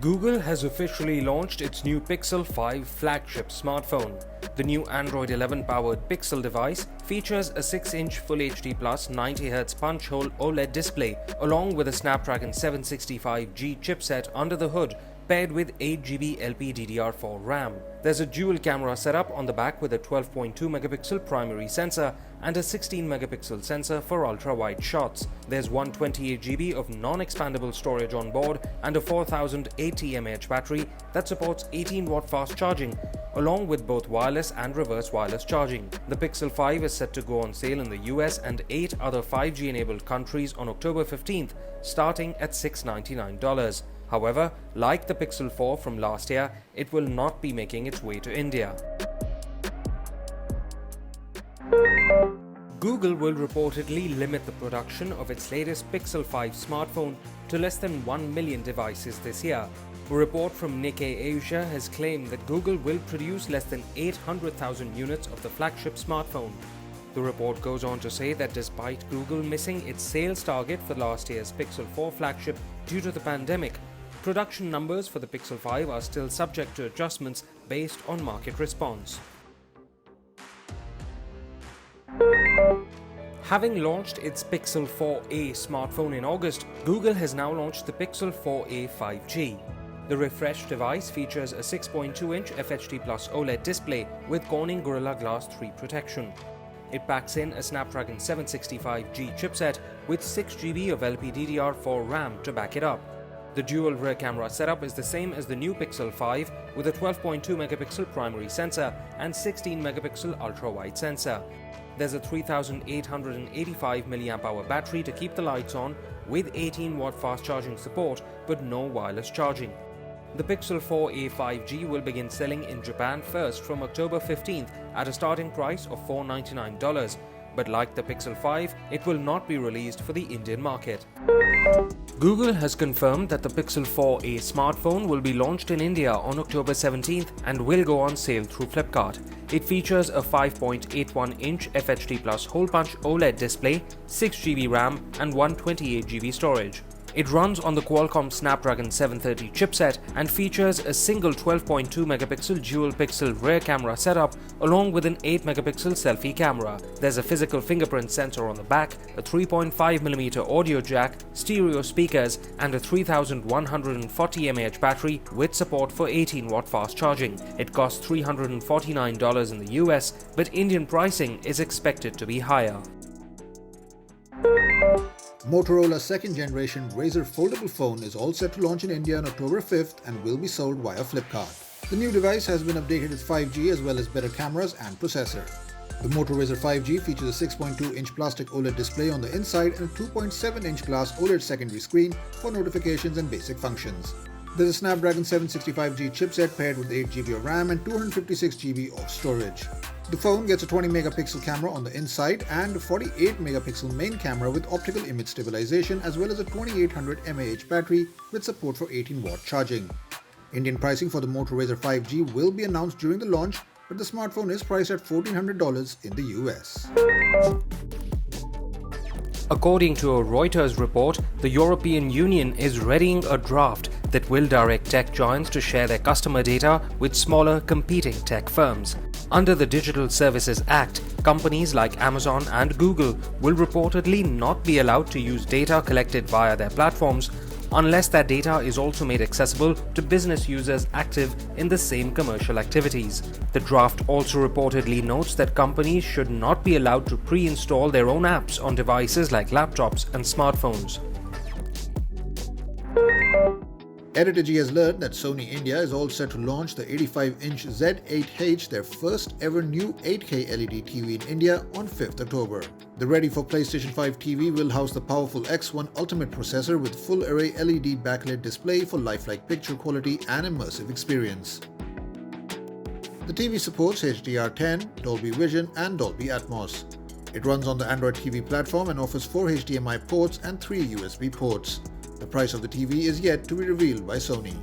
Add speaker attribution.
Speaker 1: Google has officially launched its new Pixel 5 flagship smartphone. The new Android 11-powered Pixel device features a 6-inch Full HD Plus 90Hz punch-hole OLED display along with a Snapdragon 765G chipset under the hood, paired with 8GB LPDDR4 RAM. There's a dual camera setup on the back with a 12.2-megapixel primary sensor and a 16-megapixel sensor for ultra-wide shots. There's 128GB of non-expandable storage on board and a 4080 mAh battery that supports 18-watt fast charging, along with both wireless and reverse wireless charging. The Pixel 5 is set to go on sale in the US and 8 other 5G-enabled countries on October 15th, starting at $699. However, like the Pixel 4 from last year, it will not be making its way to India. Google will reportedly limit the production of its latest Pixel 5 smartphone to less than 1 million devices this year. A report from Nikkei Asia has claimed that Google will produce less than 800,000 units of the flagship smartphone. The report goes on to say that despite Google missing its sales target for last year's Pixel 4 flagship due to the pandemic, production numbers for the Pixel 5 are still subject to adjustments based on market response. Having launched its Pixel 4a smartphone in August, Google has now launched the Pixel 4a 5G. The refreshed device features a 6.2-inch FHD Plus OLED display with Corning Gorilla Glass 3 protection. It packs in a Snapdragon 765G chipset with 6GB of LPDDR4 RAM to back it up. The dual rear camera setup is the same as the new Pixel 5 with a 12.2-megapixel primary sensor and 16-megapixel ultra-wide sensor. There's a 3885 mAh battery to keep the lights on with 18-watt fast charging support but no wireless charging. The Pixel 4a 5G will begin selling in Japan first from October 15th at a starting price of $499. But like the Pixel 5, it will not be released for the Indian market. Google has confirmed that the Pixel 4a smartphone will be launched in India on October 17th and will go on sale through Flipkart. It features a 5.81-inch FHD Plus hole-punch OLED display, 6GB RAM and 128GB storage. It runs on the Qualcomm Snapdragon 730 chipset and features a single 12.2-megapixel dual-pixel rear camera setup along with an 8-megapixel selfie camera. There's a physical fingerprint sensor on the back, a 3.5mm audio jack, stereo speakers and a 3140 mAh battery with support for 18-watt fast charging. It costs $349 in the US, but Indian pricing is expected to be higher.
Speaker 2: Motorola's second-generation Razr foldable phone is all set to launch in India on October 5th and will be sold via Flipkart. The new device has been updated with 5G as well as better cameras and processor. The Moto Razr 5G features a 6.2-inch plastic OLED display on the inside and a 2.7-inch glass OLED secondary screen for notifications and basic functions. There's a Snapdragon 765G chipset paired with 8GB of RAM and 256GB of storage. The phone gets a 20-megapixel camera on the inside and a 48-megapixel main camera with optical image stabilization as well as a 2800 mAh battery with support for 18-watt charging. Indian pricing for the Moto Razr 5G will be announced during the launch, but the smartphone is priced at $1,400 in the US.
Speaker 1: According to a Reuters report, the European Union is readying a draft that will direct tech giants to share their customer data with smaller competing tech firms. Under the Digital Services Act, companies like Amazon and Google will reportedly not be allowed to use data collected via their platforms unless that data is also made accessible to business users active in the same commercial activities. The draft also reportedly notes that companies should not be allowed to pre-install their own apps on devices like laptops and smartphones.
Speaker 2: Editorji has learned that Sony India is all set to launch the 85-inch Z8H, their first ever new 8K LED TV in India, on 5th October. The ready for PlayStation 5 TV will house the powerful X1 Ultimate processor with full array LED backlit display for lifelike picture quality and immersive experience. The TV supports HDR10, Dolby Vision and Dolby Atmos. It runs on the Android TV platform and offers 4 HDMI ports and 3 USB ports. The price of the TV is yet to be revealed by Sony.